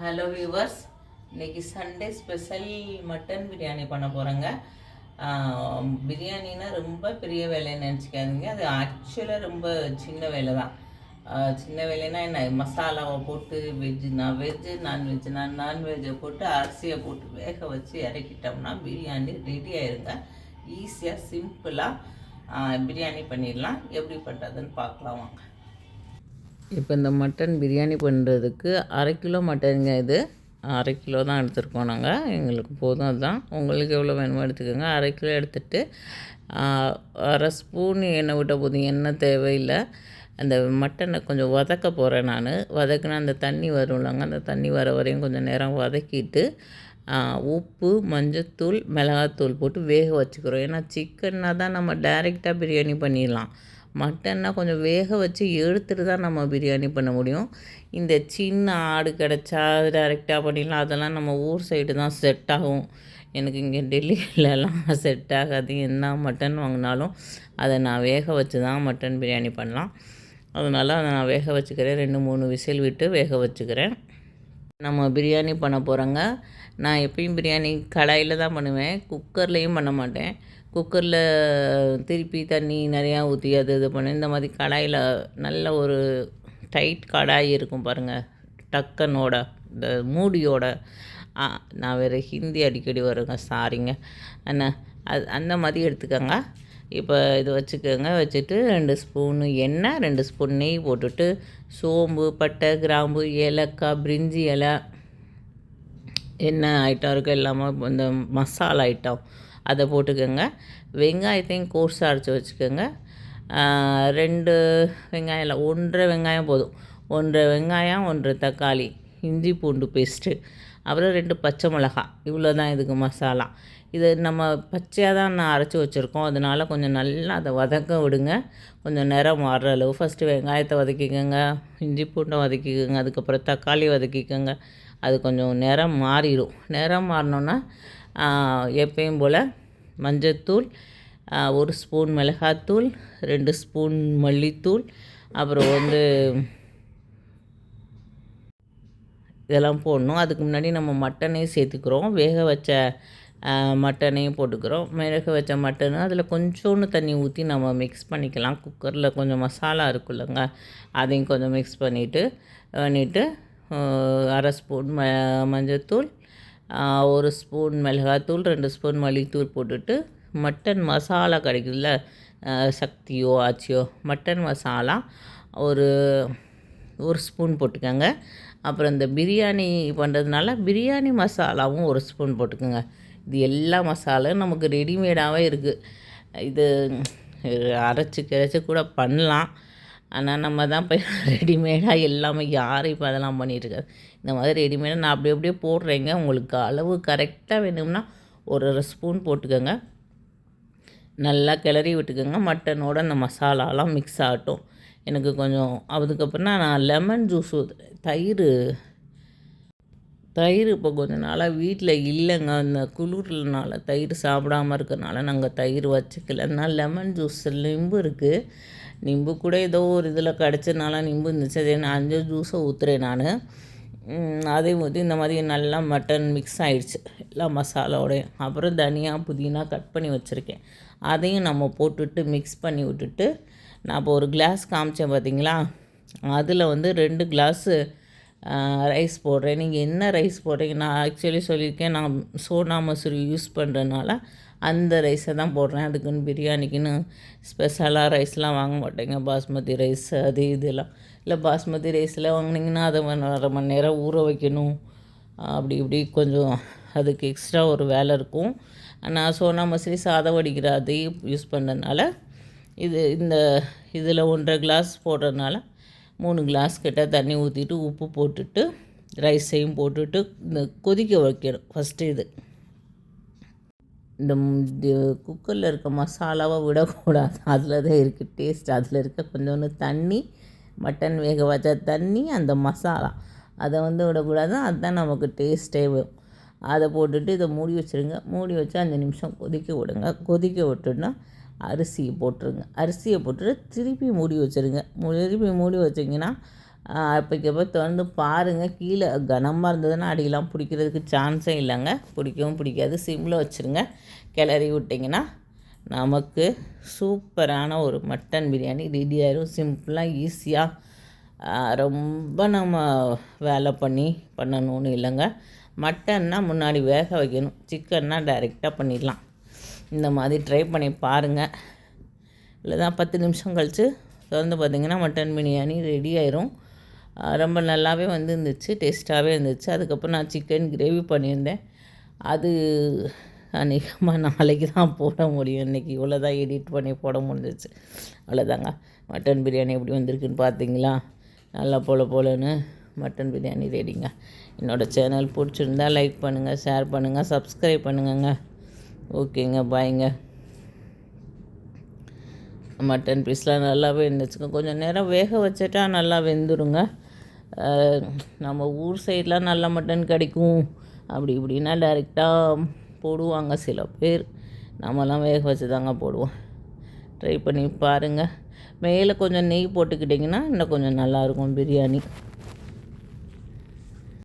Hello viewers, இன்றைக்கி Sunday special mutton biryani பண்ண போகிறேங்க. பிரியாணினா ரொம்ப பெரிய வேலைன்னு நினச்சிக்காதீங்க. அது ஆக்சுவலாக ரொம்ப சின்ன வேலை தான். சின்ன வேலைன்னா என்ன, மசாலாவை போட்டு வெஜ்ஜு நான்வெஜ்ஜை போட்டு அரிசியை போட்டு வேக வச்சு இறக்கிட்டோம்னா பிரியாணி ரெடி ஆயிருங்க. ஈஸியாக சிம்பிளாக பிரியாணி பண்ணிடலாம். எப்படி பண்ணுறதுன்னு பார்க்கலாம் வாங்க. இப்போ இந்த மட்டன் பிரியாணி பண்ணுறதுக்கு 1/2 கிலோ மட்டனுங்க. இது 1/2 கிலோ தான் எடுத்துருக்கோம் நாங்கள். எங்களுக்கு போதும் அதுதான். உங்களுக்கு எவ்வளோ வேணுமோ எடுத்துக்கோங்க. 1/2 கிலோ எடுத்துகிட்டு 1/2 ஸ்பூன் எண்ணெய் விட்ட போதும், எண்ணெய் தேவையில்லை. அந்த மட்டனை கொஞ்சம் வதக்க போகிறேன் நான். வதக்குனா அந்த தண்ணி வரும்லங்க, அந்த தண்ணி வர வரையும் கொஞ்சம் நேரம் வதக்கிட்டு உப்பு, மஞ்சத்தூள், மிளகாத்தூள் போட்டு வேக வச்சுக்கிறோம். ஏன்னா சிக்கன்னா தான் நம்ம டைரெக்டாக பிரியாணி பண்ணிடலாம். மட்டன்னா கொஞ்சம் வேக வச்சு எடுத்துகிட்டு தான் நம்ம பிரியாணி பண்ண முடியும். இந்த சின்ன ஆடு கிடச்சா டைரெக்டாக பண்ணிடலாம். அதெல்லாம் நம்ம ஊர் சைடு தான் செட் ஆகும். எனக்கு இங்கே டெல்லியிலலாம் செட் ஆகாது. என்ன மட்டன் வாங்கினாலும் அதை நான் வேக வச்சு தான் மட்டன் பிரியாணி பண்ணலாம். அதனால் அதை நான் வேக வச்சுக்கிறேன். 2-3 விசில் விட்டு வேக வச்சுக்கிறேன். நம்ம பிரியாணி பண்ண போகிறோங்க. நான் எப்பயும் பிரியாணி கடாயில் தான் பண்ணுவேன், குக்கர்லேயும் பண்ண மாட்டேன். குக்கரில் திருப்பி தண்ணி நிறையா ஊற்றி அது இது பண்ணேன். இந்த மாதிரி கடாயில் நல்ல ஒரு டைட் கடாய் இருக்கும் பாருங்கள், டக்கனோட இந்த மூடியோட. நான் வேறு ஹிந்தி அடிக்கடி வருங்க, சாரிங்க அண்ணா. அந்த மாதிரி எடுத்துக்கோங்க. இப்போ இது வச்சுக்கோங்க. வச்சுட்டு 2 ஸ்பூனு எண்ணெய், 2 ஸ்பூன் நெய் போட்டுட்டு சோம்பு, பட்டை, கிராம்பு, ஏலக்காய், பிரிஞ்சி இலை, என்ன ஐட்டம் இருக்குது எல்லாமே, இந்த மசாலா ஐட்டம் அதை போட்டுக்கோங்க. வெங்காயத்தையும் கோர்ஸாக அரைச்சி வச்சுக்கோங்க. 2 வெங்காயம் இல்லை, 1.5 வெங்காயம் போதும். 1.5 வெங்காயம், 1 தக்காளி, இஞ்சி பூண்டு பேஸ்ட்டு, அப்புறம் 2 பச்சை மிளகாய். இவ்வளோ தான் இதுக்கு மசாலா. இது நம்ம பச்சையாக தான் நான் அரைச்சி வச்சுருக்கோம். அதனால் கொஞ்சம் நல்லா அதை வதக்க விடுங்க. கொஞ்சம் நிறம் மாறுற அளவு ஃபஸ்ட்டு வெங்காயத்தை வதக்கிக்கோங்க, இஞ்சி பூண்டை வதக்கிக்கோங்க, அதுக்கப்புறம் தக்காளி வதக்கிக்கோங்க. அது கொஞ்சம் நிறம் மாறிடும். நிறம் மாறினோன்னா எப்பயும் போல் மஞ்சத்தூள், 1 ஸ்பூன் மிளகாத்தூள், 2 ஸ்பூன் மல்லித்தூள், அப்புறம் இதெல்லாம் போடணும். அதுக்கு முன்னாடி நம்ம மட்டனையும் சேர்த்துக்கிறோம். வேக வச்ச மட்டனையும் போட்டுக்கிறோம். வேக வச்ச மட்டனு அதில் கொஞ்சோண்டு தண்ணி ஊற்றி நம்ம மிக்ஸ் பண்ணிக்கலாம். குக்கரில் கொஞ்சம் மசாலா இருக்குல்லங்க, அதையும் கொஞ்சம் மிக்ஸ் பண்ணிவிட்டு 1/2 ஸ்பூன் மஞ்சத்தூள், 1 ஸ்பூன் மிளகாத்தூள், 2 ஸ்பூன் மல்லித்தூள் போட்டுட்டு மட்டன் மசாலா கிடைக்குதுல்ல, சக்தியோ ஆச்சியோ மட்டன் மசாலா ஒரு ஸ்பூன் போட்டுக்கோங்க. அப்புறம் இந்த பிரியாணி பண்ணுறதுனால பிரியாணி மசாலாவும் 1 ஸ்பூன் போட்டுக்கோங்க. இது எல்லா மசாலாவும் நமக்கு ரெடிமேடாகவே இருக்குது. இது அரைச்சி கூட பண்ணலாம். ஆனால் நம்ம தான் இப்போ ரெடிமேடாக எல்லாமே, யாரும் இப்போ அதெல்லாம் பண்ணிகிட்ருக்காது. இந்த மாதிரி ரெடிமேடாக நான் அப்படியே போடுறேங்க. உங்களுக்கு அளவு கரெக்டாக வேணும்னா 1 ஸ்பூன் போட்டுக்கோங்க. நல்லா கிளறி விட்டுக்கோங்க. மட்டனோட அந்த மசாலாலாம் மிக்ஸ் ஆகட்டும். எனக்கு கொஞ்சம் அதுக்கப்புறம் நான் லெமன் ஜூஸ் தயிர் இப்போ கொஞ்சம் நாளாக வீட்டில் இல்லைங்க. அந்த குளிர்னால தயிர் சாப்பிடாமல் இருக்கிறனால நாங்கள் தயிர் வச்சுக்கல. அதனால் லெமன் ஜூஸ், நிம்பு இருக்குது, நிம்பு கூட ஏதோ ஒரு இதில் கிடச்சதுனால நிம்பு இருந்துச்சு, அதே நான் 5 ஜூஸை ஊற்றுறேன் நான். அதையும் ஊற்றி இந்த மாதிரி நல்லா மட்டன் மிக்ஸ் ஆகிடுச்சு எல்லா மசாலாவோடையும். அப்புறம் தனியா, புதினா கட் பண்ணி வச்சுருக்கேன், அதையும் நம்ம போட்டுட்டு மிக்ஸ் பண்ணி விட்டுட்டு, நான் இப்போ ஒரு கிளாஸ் காமிச்சேன் பார்த்தீங்களா, அதில் 2 கிளாஸு ரைஸ் போடுறேன். நீங்கள் என்ன ரைஸ் போடுறீங்க, நான் ஆக்சுவலி சொல்லியிருக்கேன், நான் சோனா மசூரி யூஸ் பண்ணுறதுனால அந்த ரைஸை தான் போடுறேன். அதுக்குன்னு பிரியாணிக்குன்னு ஸ்பெஷலாக ரைஸ்லாம் வாங்க மாட்டேங்க. பாஸ்மதி ரைஸ் அது இதெல்லாம் இல்லை. பாஸ்மதி ரைஸில் வாங்கினீங்கன்னா அதை 1/2 மணி நேரம் ஊற வைக்கணும். அப்படி இப்படி கொஞ்சம் அதுக்கு எக்ஸ்ட்ரா ஒரு வேலை இருக்கும். நான் சோனா மசூரி சாதம் வடிக்கிற அதையும் யூஸ் பண்ணுறதுனால இதில் 1.5 கிளாஸ் போடுறதுனால 3 கிளாஸ் கிட்ட தண்ணி ஊற்றிட்டு உப்பு போட்டுட்டு ரைஸையும் போட்டுட்டு இந்த கொதிக்க வைக்கணும். ஃபஸ்ட்டு இந்த குக்கரில் இருக்க மசாலாவை விடக்கூடாது. அதில் தான் இருக்குது டேஸ்ட். அதில் இருக்க கொஞ்சோண்டு தண்ணி, மட்டன் வேக வச்ச தண்ணி, அந்த மசாலா அதை விடக்கூடாது. அதுதான் நமக்கு டேஸ்ட்டே வரும். அதை போட்டுட்டு இதை மூடி வச்சுருங்க. மூடி வச்சு 5 நிமிஷம் கொதிக்க விடுங்க. கொதிக்க விட்டுன்னா அரிசியை போட்டுருங்க. அரிசியை போட்டுட்டு திருப்பி மூடி வச்சுருங்க. திருப்பி மூடி வச்சிங்கன்னா அப்போக்கப்போ திறந்து பாருங்கள். கீழே கனமாக இருந்ததுன்னா அடியெல்லாம் பிடிக்கிறதுக்கு சான்ஸே இல்லைங்க. பிடிக்கவும் பிடிக்காது. சிம்மில் வச்சுருங்க. கிளறி விட்டிங்கன்னா நமக்கு சூப்பரான ஒரு மட்டன் பிரியாணி ரெடி ஆயிடும். சிம்பிளாக ஈஸியாக, ரொம்ப நம்ம வேலை பண்ணணும்னு இல்லைங்க. மட்டன்னா முன்னாடி வேக வைக்கணும். சிக்கன்னா டைரெக்டாக பண்ணிடலாம். இந்த மாதிரி ட்ரை பண்ணி பாருங்கள். இல்லை தான் 10 நிமிஷம் கழித்து திறந்து பார்த்திங்கன்னா மட்டன் பிரியாணி ரெடி ஆயிரும். ரொம்ப நல்லாவே இருந்துச்சு, டேஸ்ட்டாகவே இருந்துச்சு. அதுக்கப்புறம் நான் சிக்கன் கிரேவி பண்ணியிருந்தேன். அது அநேகமாக நாளைக்கு தான் போட முடியும். இன்றைக்கி இவ்வளோ தான் எடிட் பண்ணி போட முடிஞ்சிச்சு. அவ்வளோதாங்க. மட்டன் பிரியாணி எப்படி வந்திருக்குன்னு பார்த்தீங்களா? நல்லா போலன்னு மட்டன் பிரியாணி ரெடிங்க. என்னோடய சேனல் பிடிச்சிருந்தா லைக் பண்ணுங்கள், ஷேர் பண்ணுங்கள், சப்ஸ்கிரைப் பண்ணுங்கங்க. ஓகேங்க, பாய்ங்க. மட்டன் பீஸ்லாம் நல்லாவே இருந்துச்சுங்க. கொஞ்சம் நேரம் வேக வச்சுட்டா நல்லா வெந்துருங்க. நம்ம ஊர் சைட்லாம் நல்ல மட்டன் கிடைக்கும் அப்படி இப்படின்னா டைரெக்டாக போடுவாங்க சில பேர். நம்மலாம் வேக வச்சு தாங்க போடுவோம். ட்ரை பண்ணி பாருங்கள். மேலே கொஞ்சம் நெய் போட்டுக்கிட்டிங்கன்னா இன்னும் கொஞ்சம் நல்லாயிருக்கும் பிரியாணி.